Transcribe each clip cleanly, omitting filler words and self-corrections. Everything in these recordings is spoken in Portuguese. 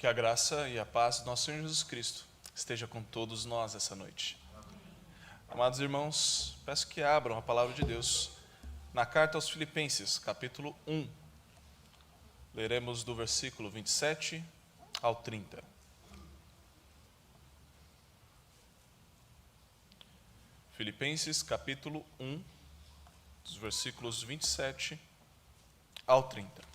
Que a graça e a paz do nosso Senhor Jesus Cristo esteja com todos nós essa noite. Amados irmãos, peço que abram a palavra de Deus na carta aos Filipenses, capítulo 1. Leremos do versículo 27 ao 30. Filipenses, capítulo 1, dos versículos 27 ao 30.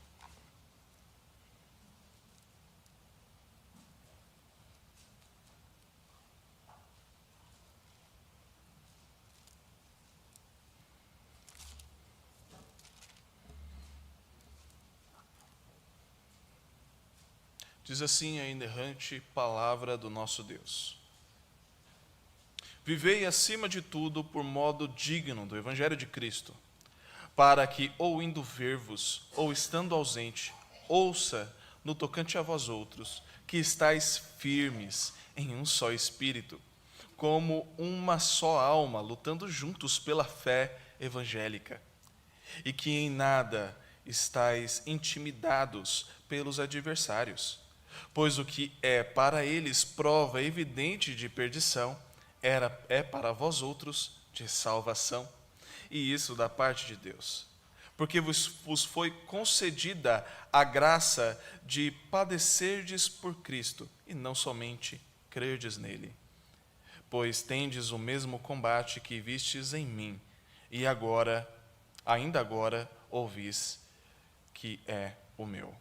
Diz assim a inerrante palavra do nosso Deus. Vivei acima de tudo por modo digno do Evangelho de Cristo, para que, ou indo ver-vos, ou estando ausente, ouça no tocante a vós outros, que estáis firmes em um só Espírito, como uma só alma, lutando juntos pela fé evangélica, e que em nada estáis intimidados pelos adversários. Pois o que é para eles prova evidente de perdição, é para vós outros de salvação, e isso da parte de Deus. Porque vos foi concedida a graça de padecerdes por Cristo, e não somente crerdes nele. Pois tendes o mesmo combate que vistes em mim, e ainda agora, ouvis que é o meu.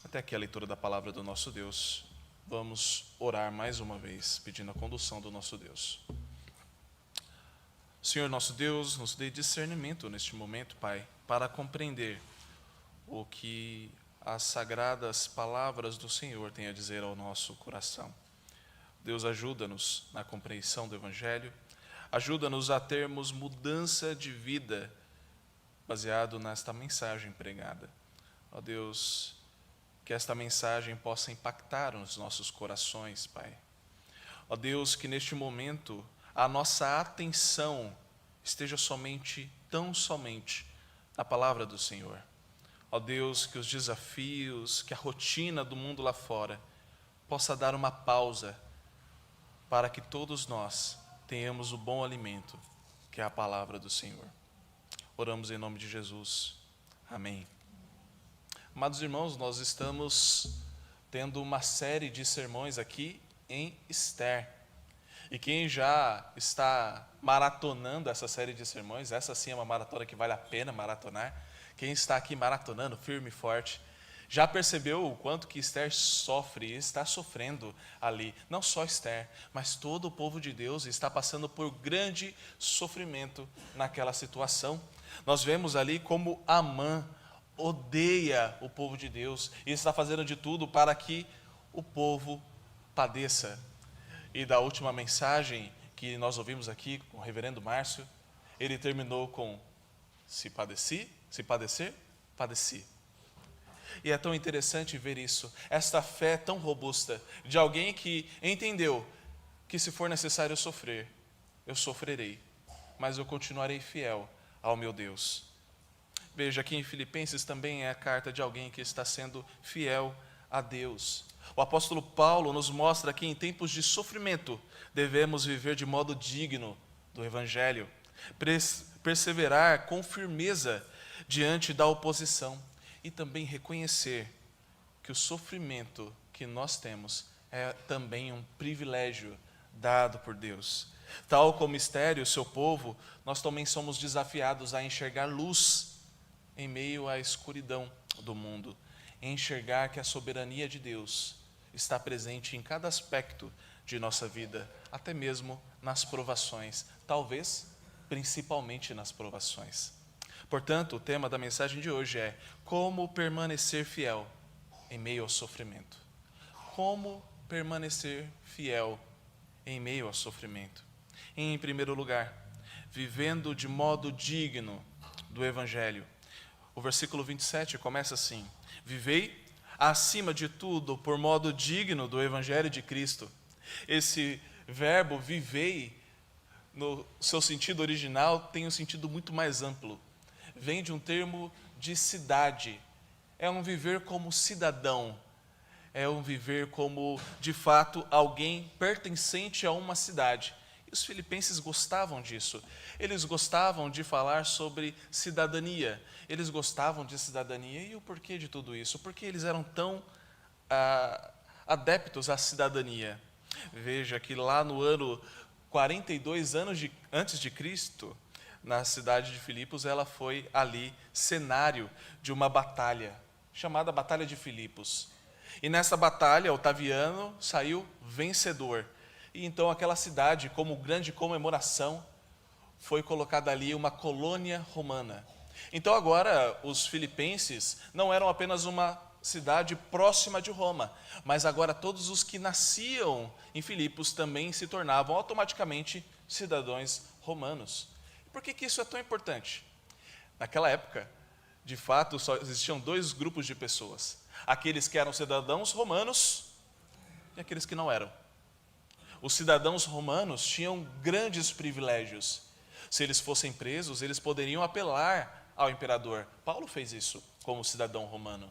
Até aqui a leitura da palavra do nosso Deus. Vamos orar mais uma vez, pedindo a condução do nosso Deus. Senhor nosso Deus, nos dê discernimento neste momento, Pai, para compreender o que as sagradas palavras do Senhor têm a dizer ao nosso coração. Deus, ajuda-nos na compreensão do Evangelho, ajuda-nos a termos mudança de vida baseado nesta mensagem pregada. Ó Deus, que esta mensagem possa impactar os nossos corações, Pai. Ó Deus, que neste momento a nossa atenção esteja tão somente na palavra do Senhor. Ó Deus, que os desafios, que a rotina do mundo lá fora possa dar uma pausa para que todos nós tenhamos o bom alimento, que é a palavra do Senhor. Oramos em nome de Jesus. Amém. Amados irmãos, nós estamos tendo uma série de sermões aqui em Esther. E quem já está maratonando essa série de sermões, essa sim é uma maratona que vale a pena maratonar. Quem está aqui maratonando, firme e forte, já percebeu o quanto que Esther sofre e está sofrendo ali. Não só Esther, mas todo o povo de Deus está passando por grande sofrimento naquela situação. Nós vemos ali como Amã odeia o povo de Deus e está fazendo de tudo para que o povo padeça. E da última mensagem que nós ouvimos aqui com o reverendo Márcio, ele terminou com: se padecer, padeci. E é tão interessante ver isso, esta fé tão robusta de alguém que entendeu que se for necessário sofrer, eu sofrerei, mas eu continuarei fiel ao meu Deus. Veja, aqui em Filipenses também é a carta de alguém que está sendo fiel a Deus. O apóstolo Paulo nos mostra que em tempos de sofrimento devemos viver de modo digno do Evangelho, perseverar com firmeza diante da oposição e também reconhecer que o sofrimento que nós temos é também um privilégio dado por Deus. Tal como Esther e o seu povo, nós também somos desafiados a enxergar luz em meio à escuridão do mundo, enxergar que a soberania de Deus está presente em cada aspecto de nossa vida, até mesmo nas provações, talvez principalmente nas provações. Portanto, o tema da mensagem de hoje é: como permanecer fiel em meio ao sofrimento. Como permanecer fiel em meio ao sofrimento. Em primeiro lugar, vivendo de modo digno do Evangelho. O versículo 27 começa assim: vivei acima de tudo por modo digno do Evangelho de Cristo. Esse verbo vivei, no seu sentido original, tem um sentido muito mais amplo. Vem de um termo de cidade. É um viver como cidadão. é um viver como, de fato, alguém pertencente a uma cidade. E os filipenses gostavam disso. Eles gostavam de falar sobre cidadania. Eles gostavam de cidadania. E o porquê de tudo isso? Porque eles eram tão adeptos à cidadania. Veja que lá no ano 42 antes de Cristo, na cidade de Filipos, ela foi ali cenário de uma batalha, chamada Batalha de Filipos. E nessa batalha, Otaviano saiu vencedor. E então aquela cidade, como grande comemoração, foi colocada ali uma colônia romana. Então agora os filipenses não eram apenas uma cidade próxima de Roma, mas agora todos os que nasciam em Filipos também se tornavam automaticamente cidadãos romanos. Por que isso é tão importante? Naquela época, de fato, só existiam dois grupos de pessoas: aqueles que eram cidadãos romanos e aqueles que não eram. Os cidadãos romanos tinham grandes privilégios. Se eles fossem presos, eles poderiam apelar ao imperador. Paulo fez isso como cidadão romano.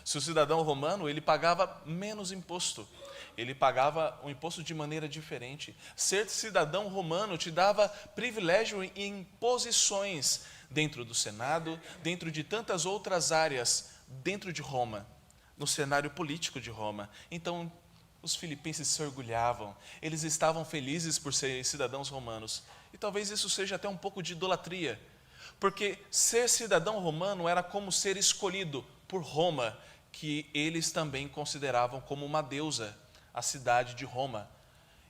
Se o cidadão romano, ele pagava menos imposto. Ele pagava o imposto de maneira diferente. Ser cidadão romano te dava privilégio em posições dentro do Senado, dentro de tantas outras áreas, dentro de Roma, no cenário político de Roma. Então, os filipenses se orgulhavam, eles estavam felizes por serem cidadãos romanos. E talvez isso seja até um pouco de idolatria, porque ser cidadão romano era como ser escolhido por Roma, que eles também consideravam como uma deusa, a cidade de Roma.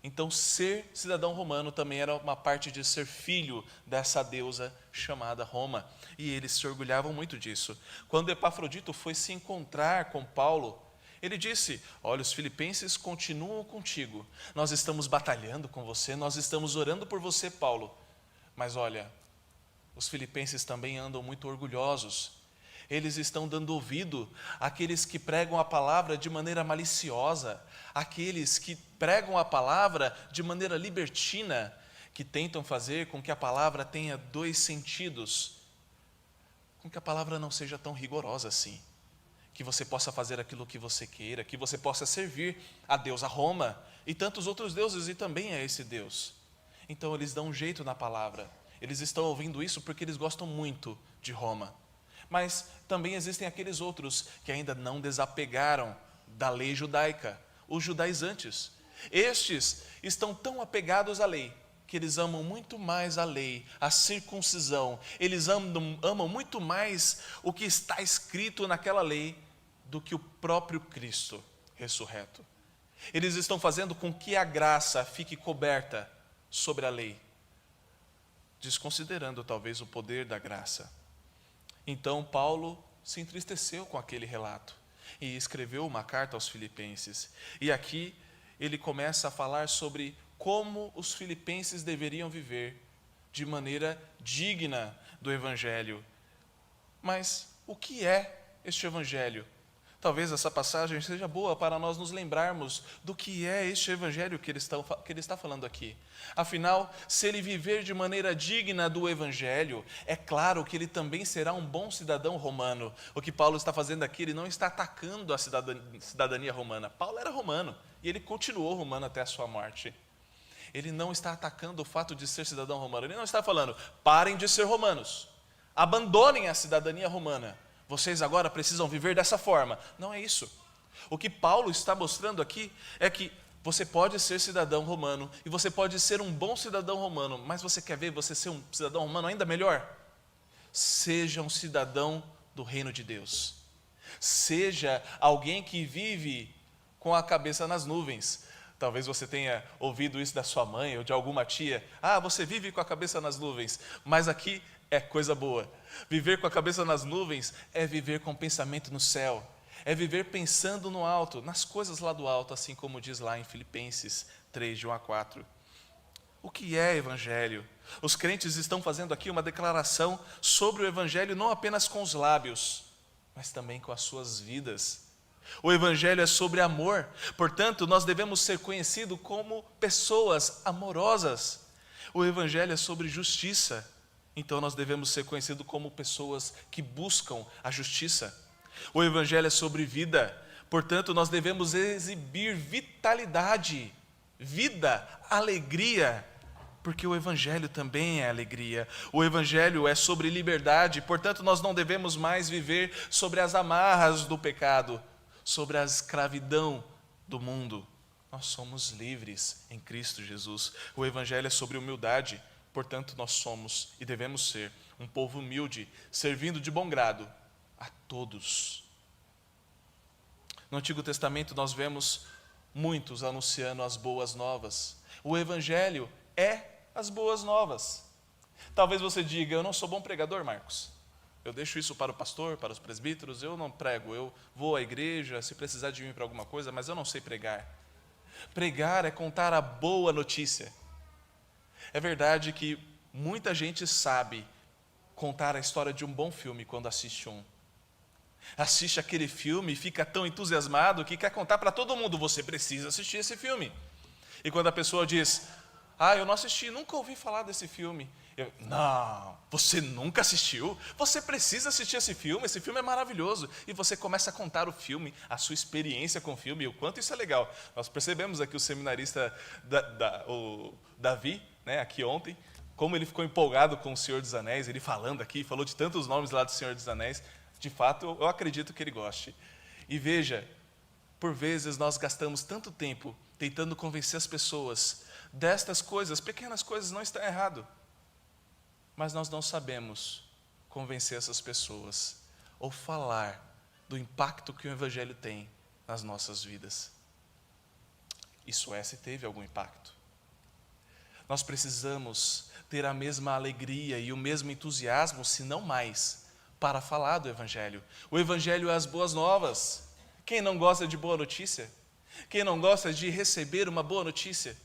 Então, ser cidadão romano também era uma parte de ser filho dessa deusa chamada Roma. E eles se orgulhavam muito disso. Quando Epafrodito foi se encontrar com Paulo, ele disse: olha, os filipenses continuam contigo. Nós estamos batalhando com você, nós estamos orando por você, Paulo. Mas olha, os filipenses também andam muito orgulhosos. Eles estão dando ouvido àqueles que pregam a palavra de maneira maliciosa, àqueles que pregam a palavra de maneira libertina, que tentam fazer com que a palavra tenha dois sentidos, com que a palavra não seja tão rigorosa assim, que você possa fazer aquilo que você queira, que você possa servir a Deus, a Roma, e tantos outros deuses, e também a esse Deus. Então eles dão um jeito na palavra, eles estão ouvindo isso porque eles gostam muito de Roma. Mas também existem aqueles outros que ainda não desapegaram da lei judaica, os judaizantes. Estes estão tão apegados à lei, que eles amam muito mais a lei, a circuncisão. Eles amam muito mais o que está escrito naquela lei do que o próprio Cristo ressurreto. Eles estão fazendo com que a graça fique coberta sobre a lei, desconsiderando talvez o poder da graça. Então Paulo se entristeceu com aquele relato e escreveu uma carta aos filipenses. E aqui ele começa a falar sobre como os filipenses deveriam viver de maneira digna do Evangelho. Mas o que é este Evangelho? Talvez essa passagem seja boa para nós nos lembrarmos do que é este Evangelho que ele está falando aqui. Afinal, se ele viver de maneira digna do Evangelho, é claro que ele também será um bom cidadão romano. O que Paulo está fazendo aqui, ele não está atacando a cidadania romana. Paulo era romano e ele continuou romano até a sua morte. Ele não está atacando o fato de ser cidadão romano. Ele não está falando, parem de ser romanos, abandonem a cidadania romana. Vocês agora precisam viver dessa forma. Não é isso. O que Paulo está mostrando aqui é que você pode ser cidadão romano e você pode ser um bom cidadão romano, mas você quer ver você ser um cidadão romano ainda melhor? Seja um cidadão do reino de Deus. Seja alguém que vive com a cabeça nas nuvens. Talvez você tenha ouvido isso da sua mãe ou de alguma tia. Ah, você vive com a cabeça nas nuvens. Mas aqui é coisa boa. Viver com a cabeça nas nuvens é viver com pensamento no céu. É viver pensando no alto, nas coisas lá do alto, assim como diz lá em Filipenses 3, de 1 a 4. O que é Evangelho? Os crentes estão fazendo aqui uma declaração sobre o Evangelho, não apenas com os lábios, mas também com as suas vidas. O Evangelho é sobre amor, portanto, nós devemos ser conhecidos como pessoas amorosas. O Evangelho é sobre justiça, então nós devemos ser conhecidos como pessoas que buscam a justiça. O Evangelho é sobre vida, Portanto, nós devemos exibir vitalidade, vida, alegria, porque o Evangelho também é alegria. O Evangelho é sobre liberdade, portanto, nós não devemos mais viver sobre as amarras do pecado, sobre a escravidão do mundo. Nós somos livres em Cristo Jesus. O Evangelho é sobre humildade, portanto, nós somos e devemos ser um povo humilde, servindo de bom grado a todos. No Antigo Testamento nós vemos muitos anunciando as boas novas. O Evangelho é as boas novas. Talvez você diga, eu não sou bom pregador, Marcos. Eu deixo isso para o pastor, para os presbíteros, eu não prego, eu vou à igreja, se precisar de mim para alguma coisa, mas eu não sei pregar. Pregar é contar a boa notícia. É verdade que muita gente sabe contar a história de um bom filme quando assiste um. Assiste aquele filme e fica tão entusiasmado que quer contar para todo mundo, você precisa assistir esse filme. E quando a pessoa diz, eu não assisti, nunca ouvi falar desse filme. Não, você nunca assistiu? Você precisa assistir esse filme é maravilhoso. E você começa a contar o filme, a sua experiência com o filme, e o quanto isso é legal. Nós percebemos aqui o seminarista o Davi, aqui ontem, como ele ficou empolgado com o Senhor dos Anéis, ele falando aqui, falou de tantos nomes lá do Senhor dos Anéis. De fato, eu acredito que ele goste. E veja, por vezes nós gastamos tanto tempo tentando convencer as pessoas destas coisas, pequenas coisas, não está errado. Mas nós não sabemos convencer essas pessoas ou falar do impacto que o Evangelho tem nas nossas vidas. Isso se teve algum impacto. Nós precisamos ter a mesma alegria e o mesmo entusiasmo, se não mais, para falar do Evangelho. O Evangelho é as boas novas. Quem não gosta de boa notícia? Quem não gosta de receber uma boa notícia?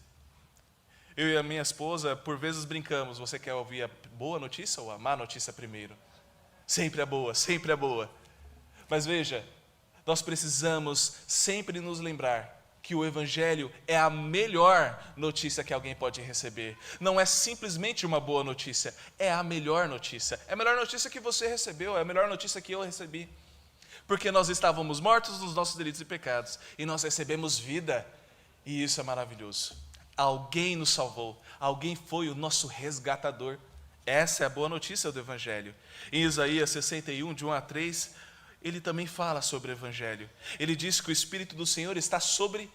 Eu e a minha esposa, por vezes brincamos, você quer ouvir a boa notícia ou a má notícia primeiro? Sempre a boa, sempre a boa. Mas veja, nós precisamos sempre nos lembrar que o Evangelho é a melhor notícia que alguém pode receber. Não é simplesmente uma boa notícia, é a melhor notícia. É a melhor notícia que você recebeu, é a melhor notícia que eu recebi. Porque nós estávamos mortos nos nossos delitos e pecados, e nós recebemos vida, e isso é maravilhoso. Alguém nos salvou, alguém foi o nosso resgatador. Essa é a boa notícia do Evangelho. Em Isaías 61, de 1 a 3, ele também fala sobre o Evangelho. Ele diz que o Espírito do Senhor está sobre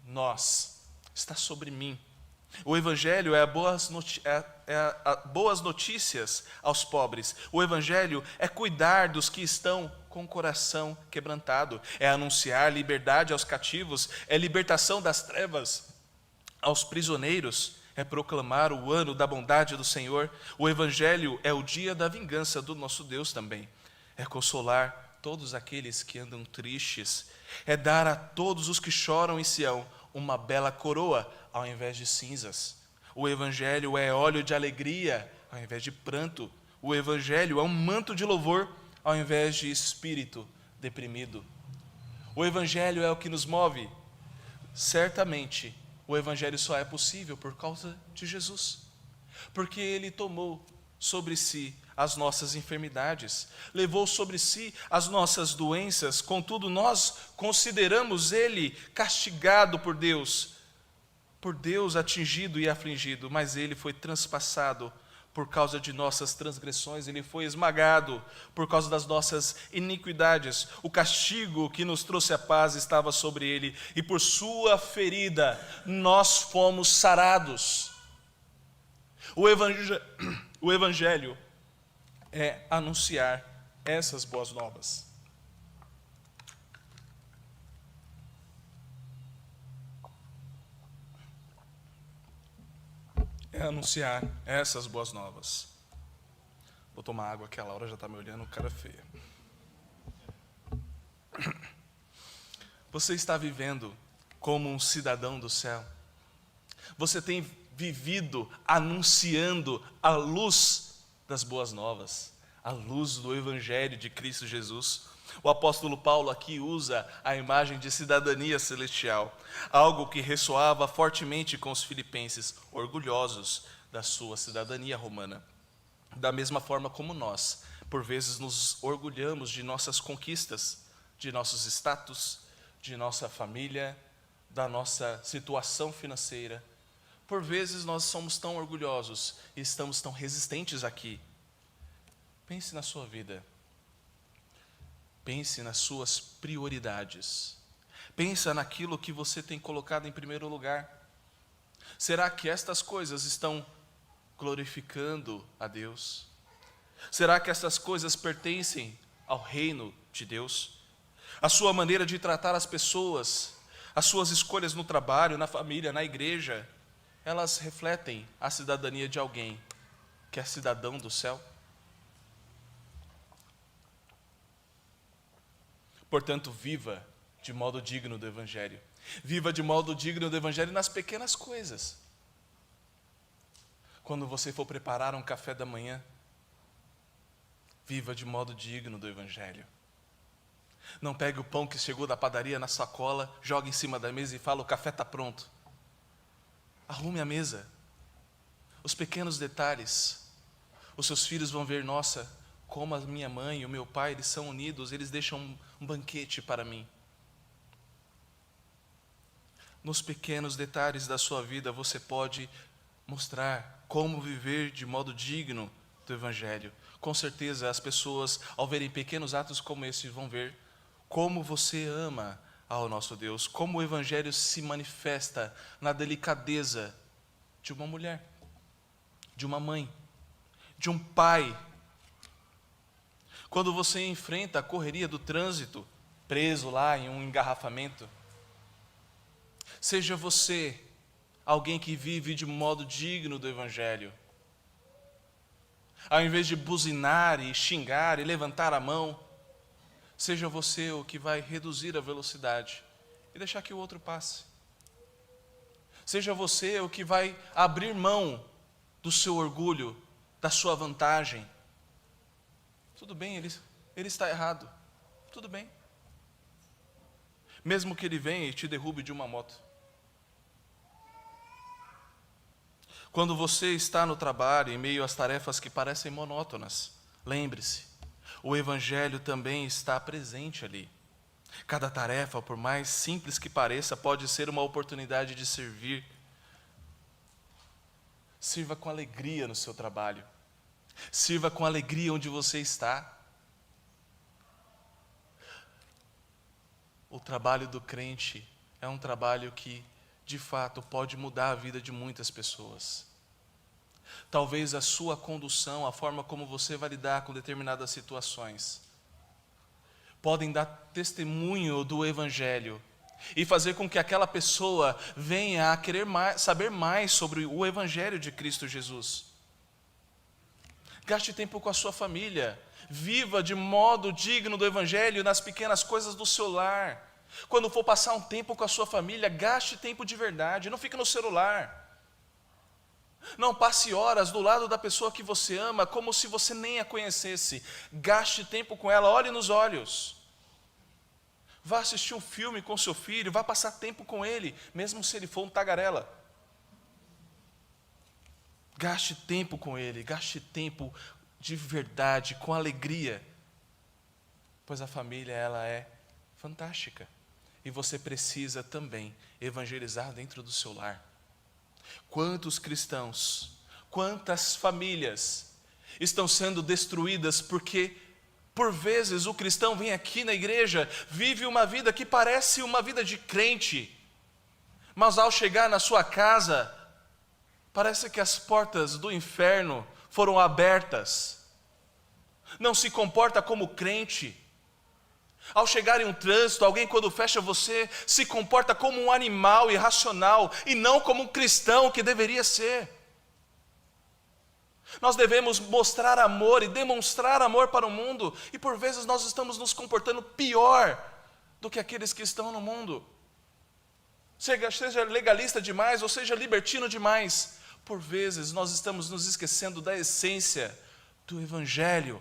nós, está sobre mim. O Evangelho é boas notícias aos pobres. O Evangelho é cuidar dos que estão com o coração quebrantado. É anunciar liberdade aos cativos, é libertação das trevas aos prisioneiros, é proclamar o ano da bondade do Senhor. O Evangelho é o dia da vingança do nosso Deus também. É consolar todos aqueles que andam tristes. É dar a todos os que choram em Sião uma bela coroa ao invés de cinzas. O Evangelho é óleo de alegria ao invés de pranto. O Evangelho é um manto de louvor ao invés de espírito deprimido. O Evangelho é o que nos move. Certamente, o Evangelho só é possível por causa de Jesus, porque Ele tomou sobre si as nossas enfermidades, levou sobre si as nossas doenças, contudo nós consideramos Ele castigado por Deus atingido e afligido, mas Ele foi transpassado por causa de nossas transgressões, Ele foi esmagado por causa das nossas iniquidades. O castigo que nos trouxe a paz estava sobre Ele, e por sua ferida nós fomos sarados. O Evangelho é anunciar essas boas novas. É anunciar essas boas novas. Vou tomar água, que a Laura já está me olhando, cara feia. Você está vivendo como um cidadão do céu? Você tem vivido anunciando a luz das boas novas, a luz do Evangelho de Cristo Jesus? O apóstolo Paulo aqui usa a imagem de cidadania celestial, algo que ressoava fortemente com os filipenses, orgulhosos da sua cidadania romana. Da mesma forma como nós, por vezes nos orgulhamos de nossas conquistas, de nossos status, de nossa família, da nossa situação financeira. Por vezes nós somos tão orgulhosos e estamos tão resistentes aqui. Pense na sua vida. Pense nas suas prioridades. Pensa naquilo que você tem colocado em primeiro lugar. Será que estas coisas estão glorificando a Deus? Será que estas coisas pertencem ao reino de Deus? A sua maneira de tratar as pessoas, as suas escolhas no trabalho, na família, na igreja, elas refletem a cidadania de alguém que é cidadão do céu? Portanto, viva de modo digno do Evangelho. Viva de modo digno do Evangelho nas pequenas coisas. Quando você for preparar um café da manhã, viva de modo digno do Evangelho. Não pegue o pão que chegou da padaria na sacola, jogue em cima da mesa e fala: o café está pronto. Arrume a mesa. Os pequenos detalhes. Os seus filhos vão ver: nossa, como a minha mãe e o meu pai, eles são unidos, eles deixam um banquete para mim. Nos pequenos detalhes da sua vida você pode mostrar como viver de modo digno do Evangelho. Com certeza as pessoas, ao verem pequenos atos como esse, vão ver como você ama ao nosso Deus, como o Evangelho se manifesta na delicadeza de uma mulher, de uma mãe, de um pai. Quando você enfrenta a correria do trânsito, preso lá em um engarrafamento, seja você alguém que vive de modo digno do Evangelho. Ao invés de buzinar e xingar e levantar a mão, seja você o que vai reduzir a velocidade e deixar que o outro passe. Seja você o que vai abrir mão do seu orgulho, da sua vantagem. Tudo bem, ele está errado. Tudo bem. Mesmo que ele venha e te derrube de uma moto. Quando você está no trabalho, em meio às tarefas que parecem monótonas, lembre-se, o Evangelho também está presente ali. Cada tarefa, por mais simples que pareça, pode ser uma oportunidade de servir. Sirva com alegria no seu trabalho. Sirva com alegria onde você está. O trabalho do crente é um trabalho que, de fato, pode mudar a vida de muitas pessoas. Talvez a sua condução, a forma como você vai lidar com determinadas situações, podem dar testemunho do Evangelho e fazer com que aquela pessoa venha a querer saber mais sobre o Evangelho de Cristo Jesus. Gaste tempo com a sua família. Viva de modo digno do Evangelho nas pequenas coisas do seu lar. Quando for passar um tempo com a sua família, gaste tempo de verdade. Não fique no celular. Não passe horas do lado da pessoa que você ama como se você nem a conhecesse. Gaste tempo com ela, olhe nos olhos. Vá assistir um filme com seu filho, vá passar tempo com ele, mesmo se ele for um tagarela. Gaste tempo com ele, gaste tempo de verdade, com alegria. Pois a família, ela é fantástica. E você precisa também evangelizar dentro do seu lar. Quantos cristãos, quantas famílias estão sendo destruídas porque, por vezes, o cristão vem aqui na igreja, vive uma vida que parece uma vida de crente, mas ao chegar na sua casa, parece que as portas do inferno foram abertas. Não se comporta como crente. Ao chegar em um trânsito, alguém quando fecha você, se comporta como um animal irracional e não como um cristão que deveria ser. Nós devemos mostrar amor e demonstrar amor para o mundo, e por vezes nós estamos nos comportando pior do que aqueles que estão no mundo. Seja legalista demais ou seja libertino demais, por vezes nós estamos nos esquecendo da essência do Evangelho.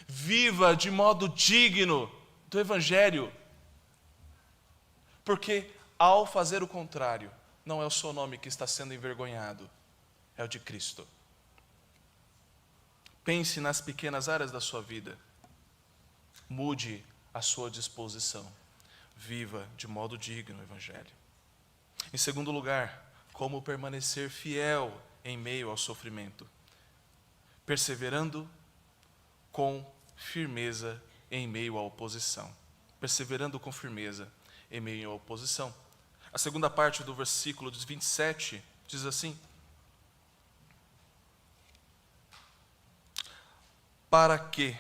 Viva de modo digno do Evangelho, porque ao fazer o contrário, não é o seu nome que está sendo envergonhado, é o de Cristo. Pense nas pequenas áreas da sua vida, mude a sua disposição. viva de modo digno o Evangelho. Em segundo lugar, como permanecer fiel em meio ao sofrimento, perseverando com firmeza em meio à oposição. Perseverando com firmeza em meio à oposição. A segunda parte do versículo 27 diz assim: para que,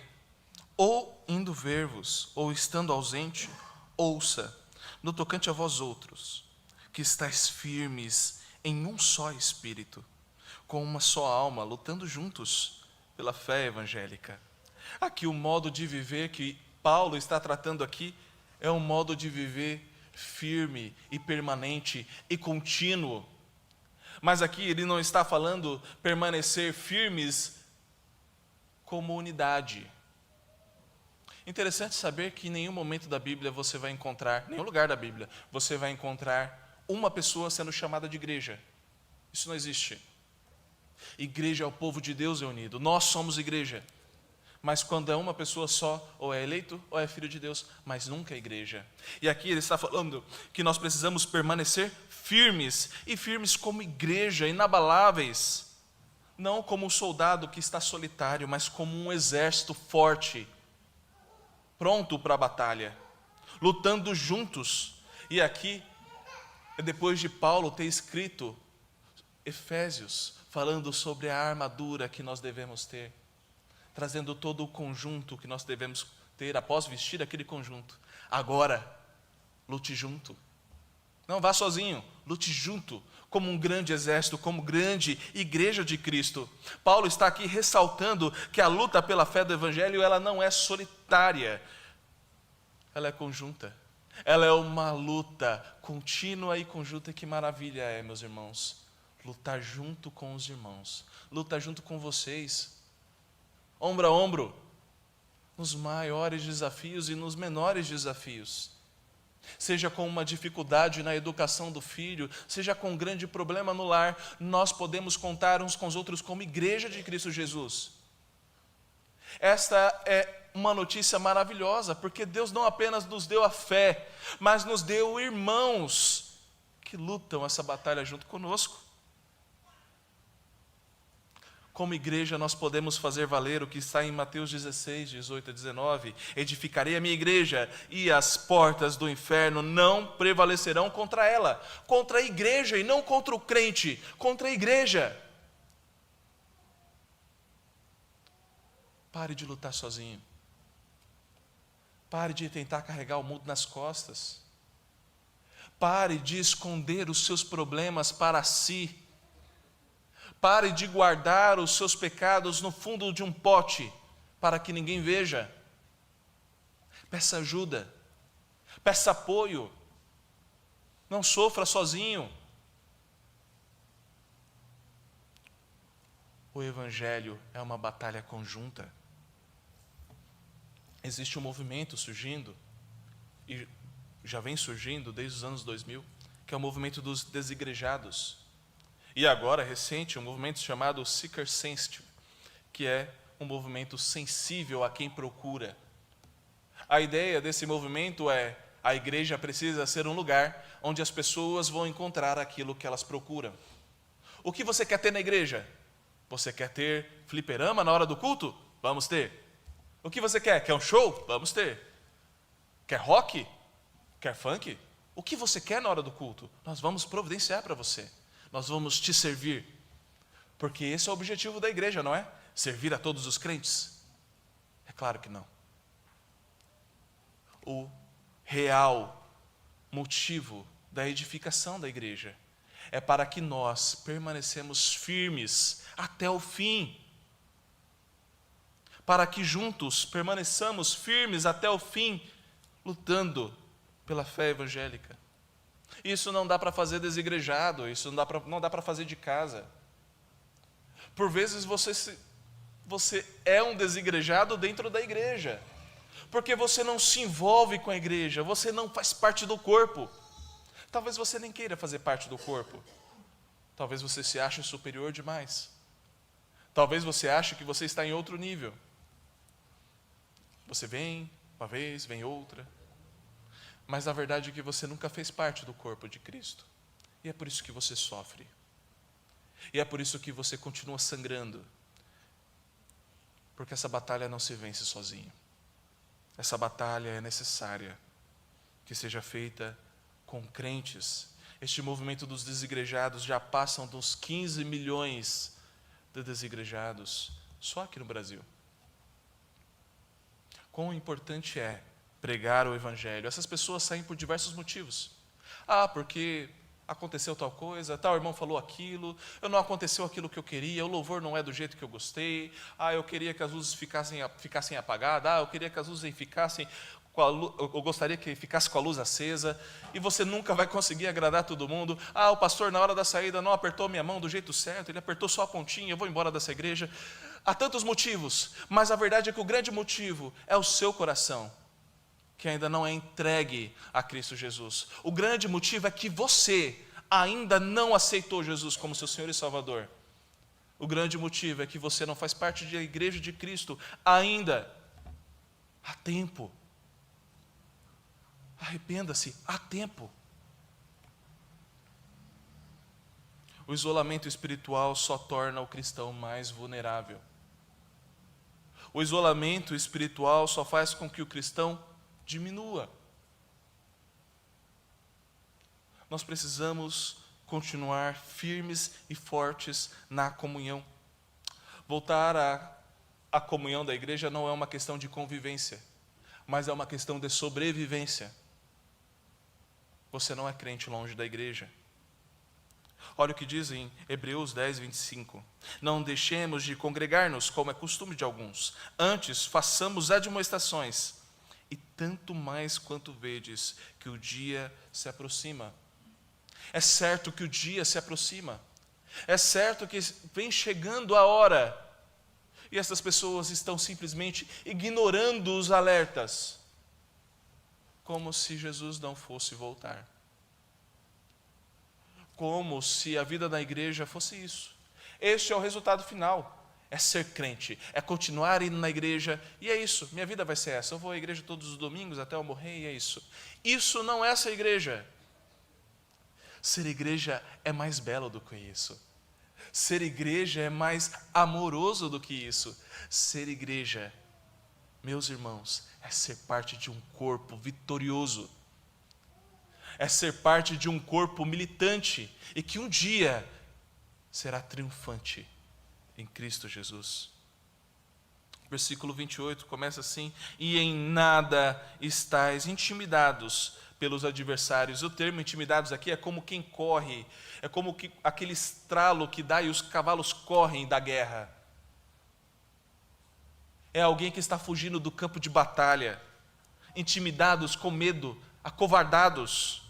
ou indo ver-vos, ou estando ausente, ouça, no tocante a vós outros, que estáis firmes em um só espírito, com uma só alma, lutando juntos pela fé evangélica. Aqui o modo de viver que Paulo está tratando aqui é um modo de viver firme e permanente e contínuo. Mas aqui ele não está falando permanecer firmes como unidade. Interessante saber que em nenhum momento da Bíblia você vai encontrar, nenhum lugar da Bíblia, você vai encontrar uma pessoa sendo chamada de igreja. Isso não existe. Igreja é o povo de Deus reunido. Nós somos igreja. Mas quando é uma pessoa só, ou é eleito, ou é filho de Deus, mas nunca é igreja. E aqui ele está falando que nós precisamos permanecer firmes, e firmes como igreja, inabaláveis. Não como um soldado que está solitário, mas como um exército forte, pronto para a batalha, lutando juntos. E aqui, depois de Paulo ter escrito Efésios, falando sobre a armadura que nós devemos ter, trazendo todo o conjunto que nós devemos ter após vestir aquele conjunto. Agora, lute junto. Não vá sozinho, lute junto, como um grande exército, como grande igreja de Cristo. Paulo está aqui ressaltando que a luta pela fé do Evangelho, ela não é solitária, ela é conjunta. Ela é uma luta contínua e conjunta. Que maravilha é, meus irmãos, lutar junto com os irmãos, lutar junto com vocês, ombro a ombro, nos maiores desafios e nos menores desafios. Seja com uma dificuldade na educação do filho, seja com um grande problema no lar, nós podemos contar uns com os outros como igreja de Cristo Jesus. Esta é uma notícia maravilhosa, porque Deus não apenas nos deu a fé, mas nos deu irmãos que lutam essa batalha junto conosco. Como igreja, nós podemos fazer valer o que está em Mateus 16, 18 a 19. Edificarei a minha igreja, e as portas do inferno não prevalecerão contra ela. Contra a igreja, e não contra o crente, contra a igreja. Pare de lutar sozinho. Pare de tentar carregar o mundo nas costas. Pare de esconder os seus problemas para si. Pare de guardar os seus pecados no fundo de um pote, para que ninguém veja. Peça ajuda, peça apoio, não sofra sozinho. O Evangelho é uma batalha conjunta. Existe um movimento surgindo, e já vem surgindo desde os anos 2000, que é o movimento dos desigrejados. E agora, recente, um movimento chamado Seeker Sensitive, que é um movimento sensível a quem procura. A ideia desse movimento é: a igreja precisa ser um lugar onde as pessoas vão encontrar aquilo que elas procuram. O que você quer ter na igreja? Você quer ter fliperama na hora do culto? Vamos ter. O que você quer? Quer um show? Vamos ter. Quer rock? Quer funk? O que você quer na hora do culto? Nós vamos providenciar para você. Nós vamos te servir, porque esse é o objetivo da igreja, não é? Servir a todos os crentes? É claro que não. O real motivo da edificação da igreja é para que nós permanecemos firmes até o fim, para que juntos permaneçamos firmes até o fim, lutando pela fé evangélica. Isso não dá para fazer desigrejado, isso não dá para fazer de casa. Por vezes você é um desigrejado dentro da igreja, porque você não se envolve com a igreja, você não faz parte do corpo. Talvez você nem queira fazer parte do corpo. Talvez você se ache superior demais. Talvez você ache que você está em outro nível. Você vem uma vez, vem outra. Mas a verdade é que você nunca fez parte do corpo de Cristo. E é por isso que você sofre. E é por isso que você continua sangrando. Porque essa batalha não se vence sozinho. Essa batalha é necessária que seja feita com crentes. Este movimento dos desigrejados já passam dos 15 milhões de desigrejados só aqui no Brasil. Quão importante é pregar o Evangelho. Essas pessoas saem por diversos motivos. Porque aconteceu tal coisa, tal irmão falou aquilo, não aconteceu aquilo que eu queria, o louvor não é do jeito que eu gostei, eu queria que as luzes ficassem apagadas, eu queria que as luzes ficassem eu gostaria que ficasse com a luz acesa, e você nunca vai conseguir agradar todo mundo. O pastor na hora da saída não apertou minha mão do jeito certo, ele apertou só a pontinha, eu vou embora dessa igreja. Há tantos motivos, mas a verdade é que o grande motivo é o seu coração, que ainda não é entregue a Cristo Jesus. O grande motivo é que você ainda não aceitou Jesus como seu Senhor e Salvador. O grande motivo é que você não faz parte da igreja de Cristo ainda. Há tempo. Arrependa-se, há tempo. O isolamento espiritual só torna o cristão mais vulnerável. O isolamento espiritual só faz com que o cristão diminua. Nós precisamos continuar firmes e fortes na comunhão. Voltar à comunhão da igreja não é uma questão de convivência, mas é uma questão de sobrevivência. Você não é crente longe da igreja. Olha o que diz em Hebreus 10, 25. Não deixemos de congregar-nos, como é costume de alguns. Antes, façamos admoestações. E tanto mais quanto vedes que o dia se aproxima. É certo que o dia se aproxima. É certo que vem chegando a hora. E essas pessoas estão simplesmente ignorando os alertas. Como se Jesus não fosse voltar. Como se a vida na igreja fosse isso. Este é o resultado final. É ser crente, é continuar indo na igreja, e é isso, minha vida vai ser essa. Eu vou à igreja todos os domingos até eu morrer, e é isso. Isso não é ser igreja. Ser igreja é mais belo do que isso. Ser igreja é mais amoroso do que isso. Ser igreja, meus irmãos, é ser parte de um corpo vitorioso. É ser parte de um corpo militante e que um dia será triunfante em Cristo Jesus. Versículo 28 começa assim: e em nada estáis intimidados pelos adversários. O termo intimidados aqui é como quem corre, é como aquele estralo que dá e os cavalos correm da guerra. É alguém que está fugindo do campo de batalha, intimidados, com medo, acovardados.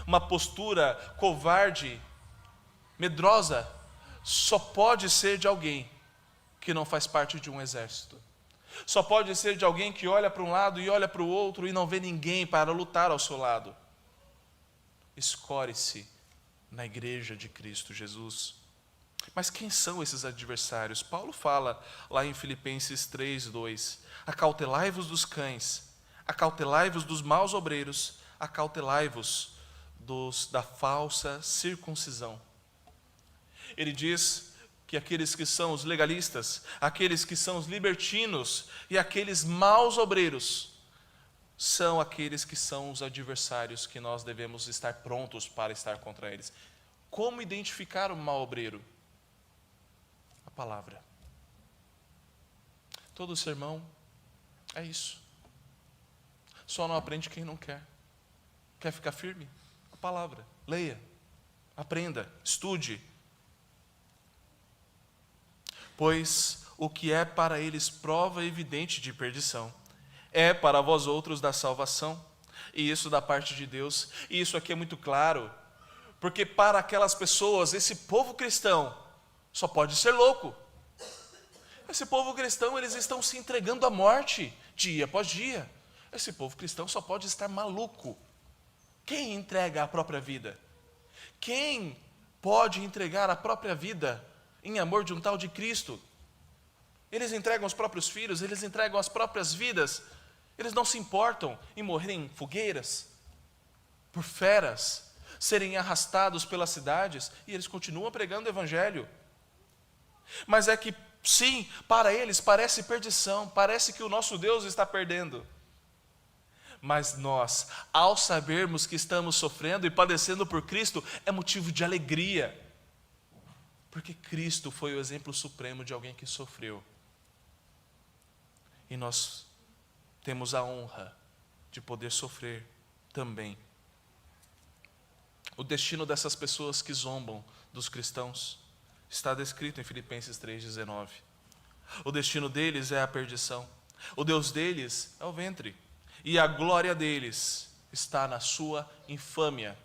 Uma postura covarde, medrosa, só pode ser de alguém que não faz parte de um exército. Só pode ser de alguém que olha para um lado e olha para o outro e não vê ninguém para lutar ao seu lado. Escore-se na igreja de Cristo Jesus. Mas quem são esses adversários? Paulo fala lá em Filipenses 3:2: acautelai-vos dos cães, acautelai-vos dos maus obreiros, acautelai-vos da falsa circuncisão. Ele diz que aqueles que são os legalistas, aqueles que são os libertinos e aqueles maus obreiros são aqueles que são os adversários que nós devemos estar prontos para estar contra eles. Como identificar o mau obreiro? A palavra. Todo sermão é isso. Só não aprende quem não quer. Quer ficar firme? A palavra. Leia, aprenda, estude. Pois o que é para eles prova evidente de perdição, é para vós outros da salvação, e isso da parte de Deus. E isso aqui é muito claro, porque para aquelas pessoas, esse povo cristão só pode ser louco. Esse povo cristão, eles estão se entregando à morte, dia após dia. Esse povo cristão só pode estar maluco. Quem entrega a própria vida? Quem pode entregar a própria vida em amor de um tal de Cristo? Eles entregam os próprios filhos, eles entregam as próprias vidas. Eles não se importam em morrer em fogueiras, por feras, serem arrastados pelas cidades, e eles continuam pregando o evangelho. Mas é que, sim, para eles parece perdição, parece que o nosso Deus está perdendo. Mas nós, ao sabermos que estamos sofrendo e padecendo por Cristo, é motivo de alegria. Porque Cristo foi o exemplo supremo de alguém que sofreu. E nós temos a honra de poder sofrer também. O destino dessas pessoas que zombam dos cristãos está descrito em Filipenses 3,19. O destino deles é a perdição. O Deus deles é o ventre. E a glória deles está na sua infâmia.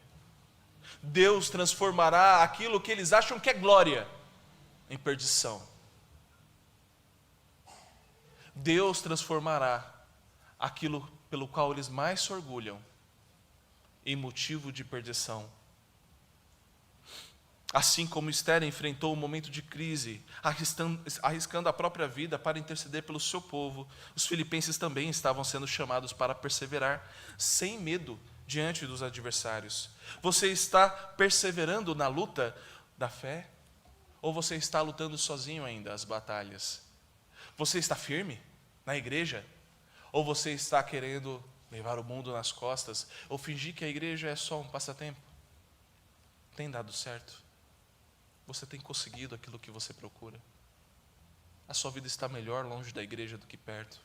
Deus transformará aquilo que eles acham que é glória em perdição. Deus transformará aquilo pelo qual eles mais se orgulham em motivo de perdição. Assim como Esther enfrentou um momento de crise, arriscando a própria vida para interceder pelo seu povo, os filipenses também estavam sendo chamados para perseverar, sem medo, diante dos adversários. Você está perseverando na luta da fé? Ou você está lutando sozinho ainda as batalhas? Você está firme na igreja? Ou você está querendo levar o mundo nas costas? Ou fingir que a igreja é só um passatempo? Tem dado certo? Você tem conseguido aquilo que você procura? A sua vida está melhor longe da igreja do que perto?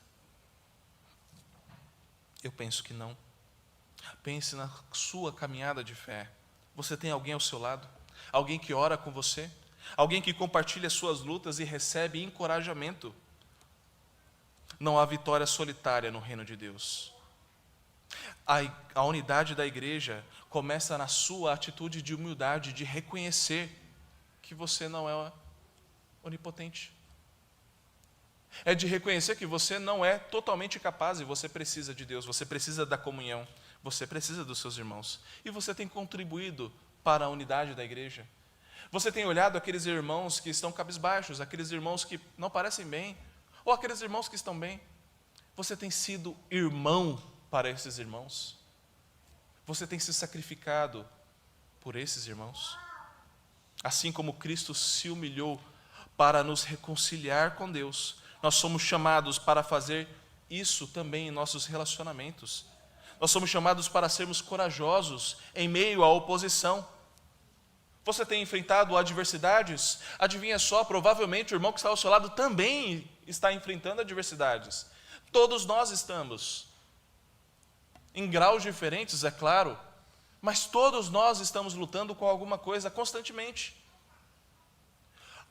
Eu penso que não. Pense na sua caminhada de fé. Você tem alguém ao seu lado? Alguém que ora com você? Alguém que compartilha suas lutas e recebe encorajamento? Não há vitória solitária no reino de Deus. A unidade da igreja começa na sua atitude de humildade, de reconhecer que você não é onipotente. É de reconhecer que você não é totalmente capaz e você precisa de Deus, você precisa da comunhão, você precisa dos seus irmãos. E você tem contribuído para a unidade da igreja. Você tem olhado aqueles irmãos que estão cabisbaixos, aqueles irmãos que não parecem bem, ou aqueles irmãos que estão bem. Você tem sido irmão para esses irmãos. Você tem se sacrificado por esses irmãos. Assim como Cristo se humilhou para nos reconciliar com Deus, nós somos chamados para fazer isso também em nossos relacionamentos. Nós somos chamados para sermos corajosos em meio à oposição. Você tem enfrentado adversidades? Adivinha só, provavelmente o irmão que está ao seu lado também está enfrentando adversidades. Todos nós estamos. Em graus diferentes, é claro. Mas todos nós estamos lutando com alguma coisa constantemente.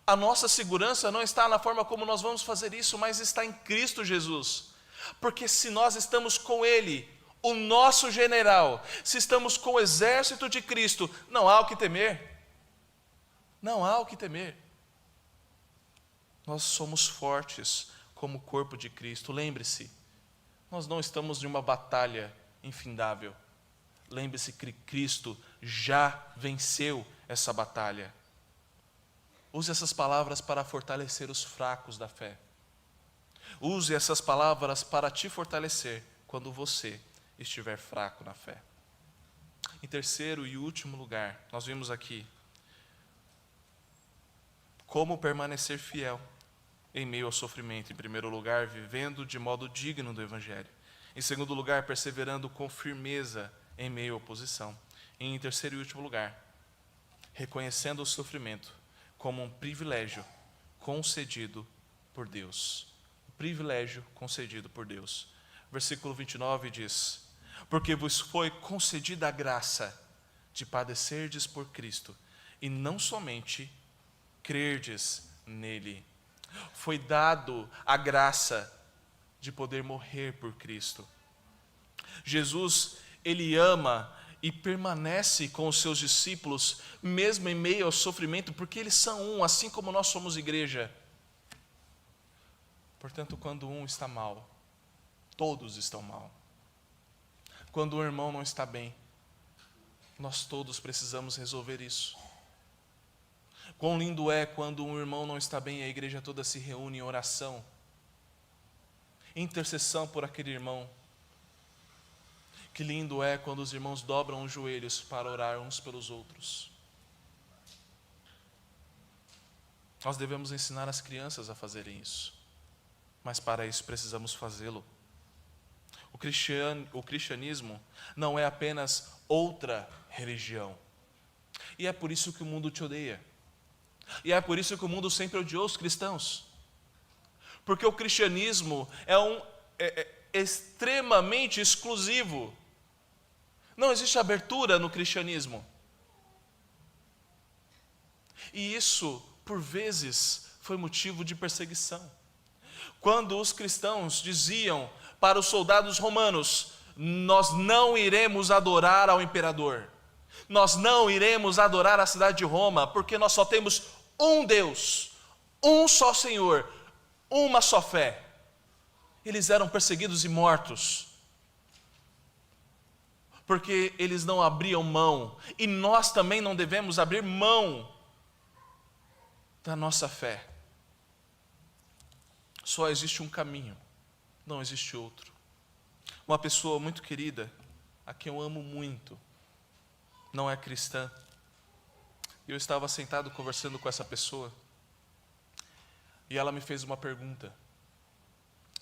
A nossa segurança não está na forma como nós vamos fazer isso, mas está em Cristo Jesus. Porque se nós estamos com Ele, o nosso general, se estamos com o exército de Cristo, não há o que temer. Não há o que temer. Nós somos fortes como o corpo de Cristo. Lembre-se, nós não estamos em uma batalha infindável. Lembre-se que Cristo já venceu essa batalha. Use essas palavras para fortalecer os fracos da fé. Use essas palavras para te fortalecer quando você estiver fraco na fé. Em terceiro e último lugar, nós vimos aqui como permanecer fiel em meio ao sofrimento. Em primeiro lugar, vivendo de modo digno do Evangelho. Em segundo lugar, perseverando com firmeza em meio à oposição. E em terceiro e último lugar, reconhecendo o sofrimento como um privilégio concedido por Deus. Um privilégio concedido por Deus. Versículo 29 diz: porque vos foi concedida a graça de padecerdes por Cristo, e não somente crerdes nele. Foi dado a graça de poder morrer por Cristo. Jesus, Ele ama e permanece com os seus discípulos, mesmo em meio ao sofrimento, porque eles são um, assim como nós somos igreja. Portanto, quando um está mal, todos estão mal. Quando o irmão não está bem, nós todos precisamos resolver isso. Quão lindo é quando um irmão não está bem e a igreja toda se reúne em oração, intercessão por aquele irmão, Que lindo é quando os irmãos dobram os joelhos para orar uns pelos outros. Nós devemos ensinar as crianças a fazerem isso, mas para isso precisamos fazê-lo. O cristianismo não é apenas outra religião. E é por isso que o mundo te odeia. E é por isso que o mundo sempre odiou os cristãos. Porque o cristianismo é extremamente exclusivo. Não existe abertura no cristianismo. E isso, por vezes, foi motivo de perseguição. Quando os cristãos diziam para os soldados romanos: nós não iremos adorar ao imperador, nós não iremos adorar a cidade de Roma, porque nós só temos um Deus, um só Senhor, uma só fé. Eles eram perseguidos e mortos, porque eles não abriam mão, e nós também não devemos abrir mão da nossa fé. Só existe um caminho, não existe outro. Uma pessoa muito querida, a quem eu amo muito, não é cristã. Eu estava sentado conversando com essa pessoa, e ela me fez uma pergunta.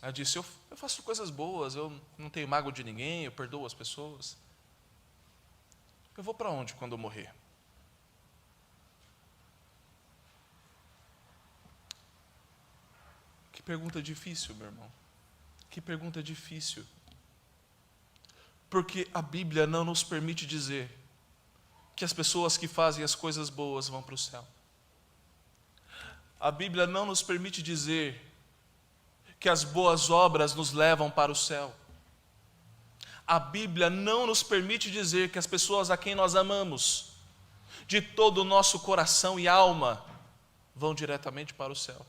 Ela disse: eu faço coisas boas, eu não tenho mágoa de ninguém, eu perdoo as pessoas. Eu vou para onde quando eu morrer? Que pergunta difícil, meu irmão. Que pergunta difícil. Porque a Bíblia não nos permite dizer que as pessoas que fazem as coisas boas vão para o céu. A Bíblia não nos permite dizer que as boas obras nos levam para o céu. A Bíblia não nos permite dizer que as pessoas a quem nós amamos, de todo o nosso coração e alma, vão diretamente para o céu.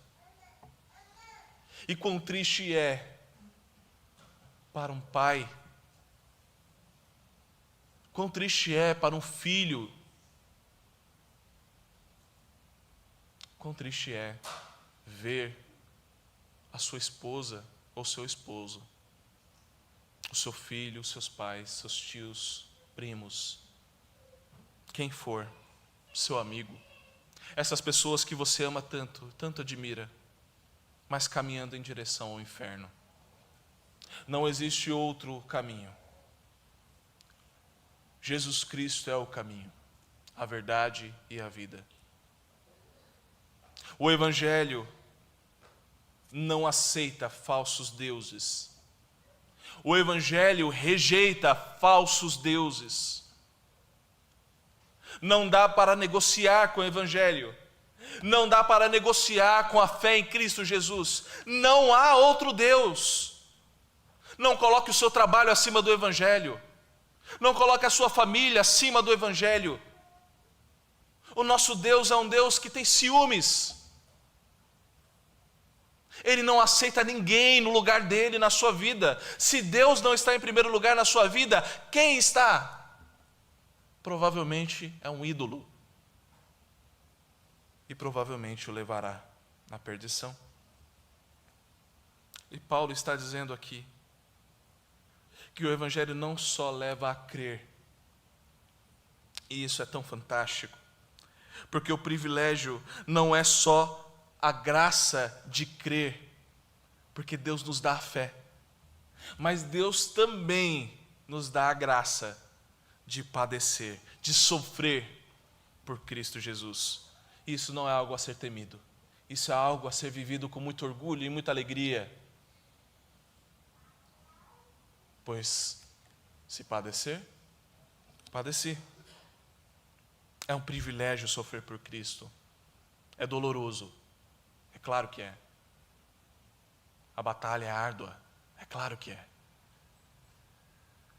E quão triste é para um pai, quão triste é para um filho, quão triste é ver a sua esposa ou seu esposo, o seu filho, seus pais, seus tios, primos, quem for, seu amigo, essas pessoas que você ama tanto, tanto admira, mas caminhando em direção ao inferno. Não existe outro caminho. Jesus Cristo é o caminho, a verdade e a vida. O Evangelho não aceita falsos deuses. O Evangelho rejeita falsos deuses. Não dá para negociar com o Evangelho. Não dá para negociar com a fé em Cristo Jesus. Não há outro Deus. Não coloque o seu trabalho acima do Evangelho. Não coloque a sua família acima do Evangelho. O nosso Deus é um Deus que tem ciúmes. Ele não aceita ninguém no lugar dele na sua vida. Se Deus não está em primeiro lugar na sua vida, quem está? Provavelmente é um ídolo. E provavelmente o levará na perdição. E Paulo está dizendo aqui que o Evangelho não só leva a crer, e isso é tão fantástico, porque o privilégio não é só a graça de crer, porque Deus nos dá a fé, mas Deus também nos dá a graça de padecer, de sofrer por Cristo Jesus. Isso não é algo a ser temido, isso é algo a ser vivido com muito orgulho e muita alegria. Pois, se padecer, padeci. É um privilégio sofrer por Cristo. É doloroso, é claro que é. A batalha é árdua, é claro que é.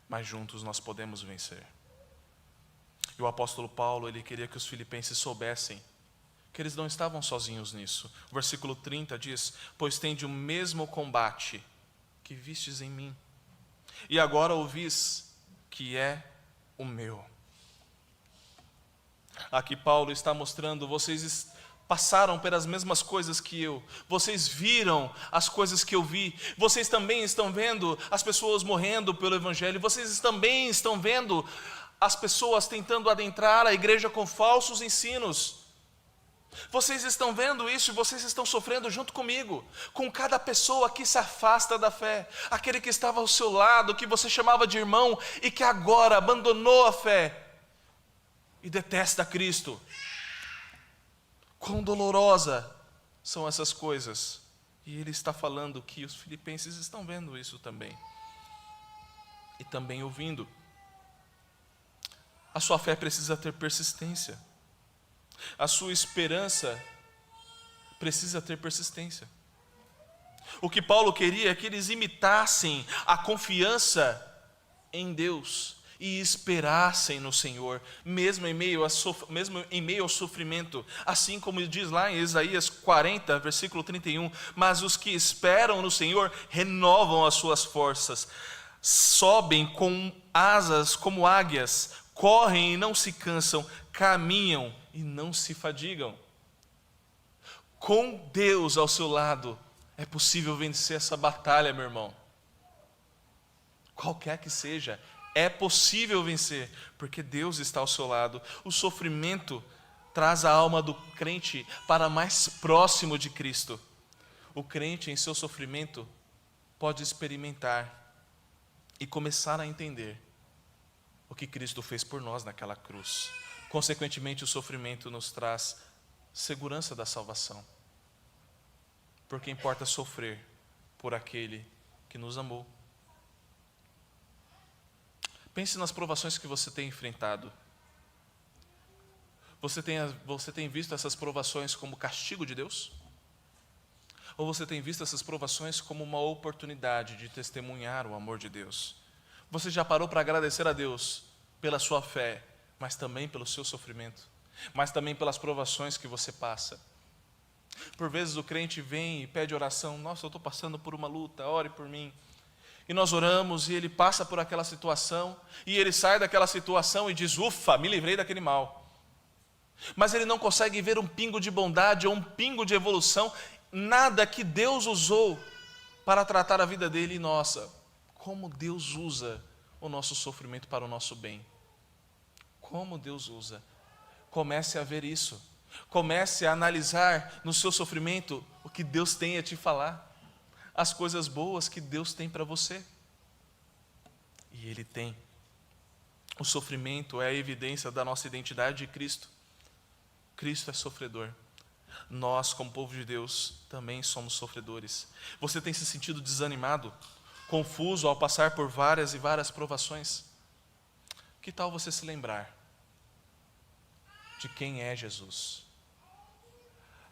Mas juntos nós podemos vencer. E o apóstolo Paulo, ele queria que os filipenses soubessem que eles não estavam sozinhos nisso. O versículo 30 diz: pois tende o mesmo combate que vistes em mim, e agora ouvis que é o meu. Aqui Paulo está mostrando: vocês passaram pelas mesmas coisas que eu, vocês viram as coisas que eu vi, vocês também estão vendo as pessoas morrendo pelo Evangelho, vocês também estão vendo as pessoas tentando adentrar a igreja com falsos ensinos. Vocês estão vendo isso e vocês estão sofrendo junto comigo, com cada pessoa que se afasta da fé, aquele que estava ao seu lado, que você chamava de irmão e que agora abandonou a fé e detesta Cristo. Quão dolorosa são essas coisas. E ele está falando que os filipenses estão vendo isso também. E também ouvindo. A sua fé precisa ter persistência. A sua esperança precisa ter persistência. O que Paulo queria é que eles imitassem a confiança em Deus e esperassem no Senhor, mesmo em meio ao sofrimento, assim como diz lá em Isaías 40, versículo 31, mas os que esperam no Senhor renovam as suas forças, sobem com asas como águias, correm e não se cansam, caminham e não se fadigam. Com Deus ao seu lado, é possível vencer essa batalha, meu irmão. Qualquer que seja, é possível vencer, porque Deus está ao seu lado. O sofrimento traz a alma do crente para mais próximo de Cristo. O crente, em seu sofrimento, pode experimentar e começar a entender o que Cristo fez por nós naquela cruz. Consequentemente, o sofrimento nos traz segurança da salvação, porque importa sofrer por aquele que nos amou. Pense nas provações que você tem enfrentado. Você tem visto essas provações como castigo de Deus? Ou você tem visto essas provações como uma oportunidade de testemunhar o amor de Deus? Você já parou para agradecer a Deus pela sua fé, mas também pelo seu sofrimento, mas também pelas provações que você passa? Por vezes o crente vem e pede oração: nossa, eu estou passando por uma luta, ore por mim. E nós oramos e ele passa por aquela situação, e ele sai daquela situação e diz: ufa, me livrei daquele mal. Mas ele não consegue ver um pingo de bondade ou um pingo de evolução, nada que Deus usou para tratar a vida dele. E nossa, como Deus usa o nosso sofrimento para o nosso bem. Como Deus usa. Comece a ver isso. Comece a analisar no seu sofrimento o que Deus tem a te falar. As coisas boas que Deus tem para você. E Ele tem. O sofrimento é a evidência da nossa identidade de Cristo. Cristo é sofredor. Nós, como povo de Deus, também somos sofredores. Você tem se sentido desanimado, confuso ao passar por várias e várias provações? Que tal você se lembrar de quem é Jesus?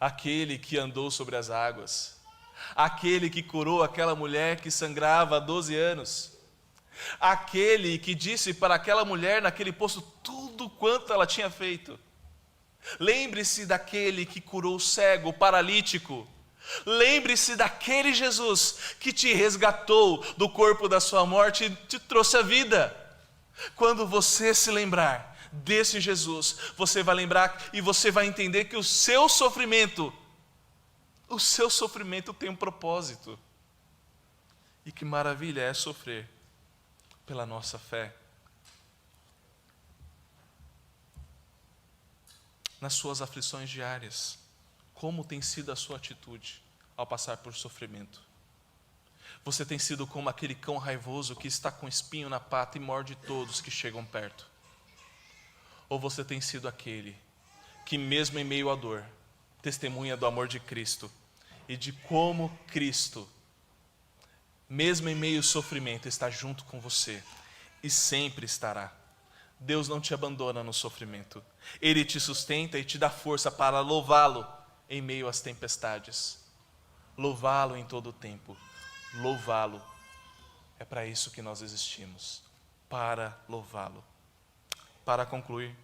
Aquele que andou sobre as águas, aquele que curou aquela mulher que sangrava há 12 anos, aquele que disse para aquela mulher naquele poço tudo quanto ela tinha feito. Lembre-se daquele que curou o cego, o paralítico. Lembre-se daquele Jesus que te resgatou do corpo da sua morte e te trouxe a vida. Quando você se lembrar desse Jesus, você vai lembrar e você vai entender que o seu sofrimento tem um propósito. E que maravilha é sofrer pela nossa fé. Nas suas aflições diárias, como tem sido a sua atitude ao passar por sofrimento? Você tem sido como aquele cão raivoso que está com espinho na pata e morde todos que chegam perto? Ou você tem sido aquele que, mesmo em meio à dor, testemunha do amor de Cristo e de como Cristo, mesmo em meio ao sofrimento, está junto com você e sempre estará? Deus não te abandona no sofrimento. Ele te sustenta e te dá força para louvá-lo em meio às tempestades. Louvá-lo em todo o tempo. Louvá-lo. É para isso que nós existimos. Para louvá-lo. Para concluir,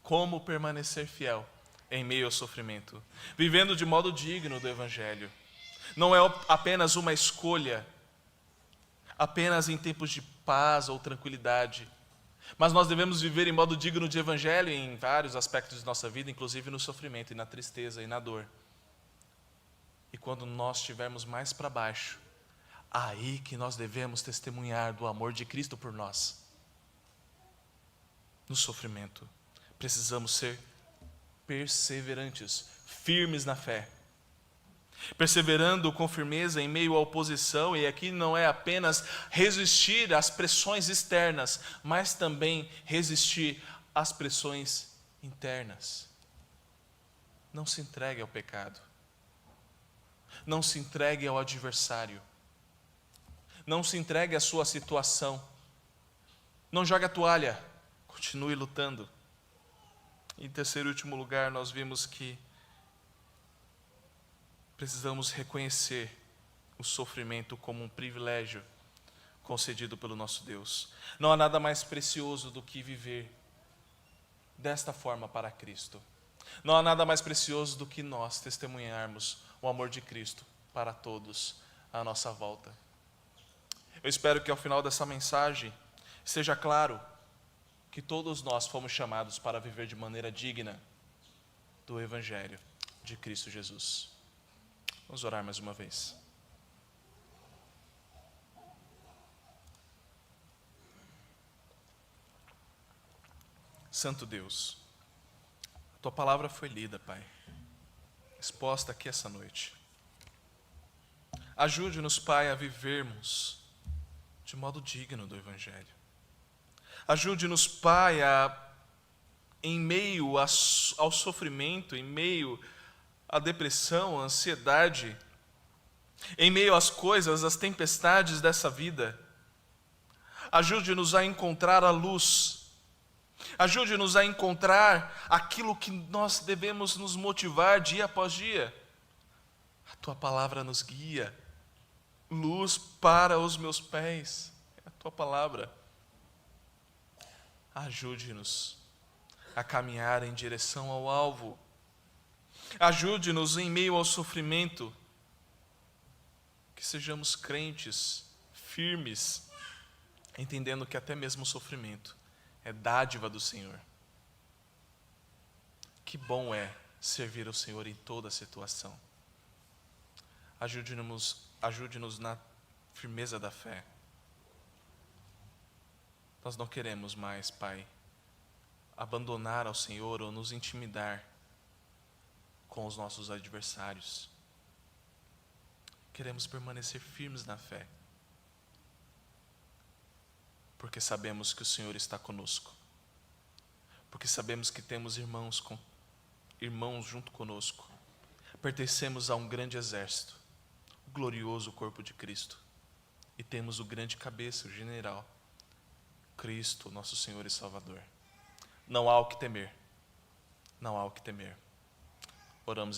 como permanecer fiel em meio ao sofrimento? Vivendo de modo digno do Evangelho. Não é apenas uma escolha, apenas em tempos de paz ou tranquilidade. Mas nós devemos viver em modo digno de evangelho em vários aspectos de nossa vida, inclusive no sofrimento e na tristeza e na dor. E quando nós estivermos mais para baixo, aí que nós devemos testemunhar do amor de Cristo por nós. No sofrimento, precisamos ser perseverantes, firmes na fé. Perseverando com firmeza em meio à oposição, e aqui não é apenas resistir às pressões externas, mas também resistir às pressões internas. Não se entregue ao pecado. Não se entregue ao adversário. Não se entregue à sua situação. Não jogue a toalha. Continue lutando. Em terceiro e último lugar, nós vimos que precisamos reconhecer o sofrimento como um privilégio concedido pelo nosso Deus. Não há nada mais precioso do que viver desta forma para Cristo. Não há nada mais precioso do que nós testemunharmos o amor de Cristo para todos à nossa volta. Eu espero que ao final dessa mensagem seja claro que todos nós fomos chamados para viver de maneira digna do Evangelho de Cristo Jesus. Vamos orar mais uma vez. Santo Deus, a Tua palavra foi lida, Pai, exposta aqui essa noite. Ajude-nos, Pai, a vivermos de modo digno do Evangelho. Ajude-nos, Pai, em meio ao sofrimento, em meio à depressão, à ansiedade, em meio às coisas, às tempestades dessa vida, ajude-nos a encontrar a luz, ajude-nos a encontrar aquilo que nós devemos nos motivar dia após dia. A Tua palavra nos guia, luz para os meus pés, é a Tua palavra. Ajude-nos a caminhar em direção ao alvo. Ajude-nos em meio ao sofrimento, que sejamos crentes, firmes, entendendo que até mesmo o sofrimento é dádiva do Senhor. Que bom é servir ao Senhor em toda situação. Ajude-nos na firmeza da fé. Nós não queremos mais, Pai, abandonar ao Senhor ou nos intimidar com os nossos adversários. Queremos permanecer firmes na fé, porque sabemos que o Senhor está conosco, porque sabemos que temos irmãos junto conosco, pertencemos a um grande exército, o glorioso corpo de Cristo, e temos o grande cabeça, o general, Cristo, nosso Senhor e Salvador. Não há o que temer, não há o que temer. Oramos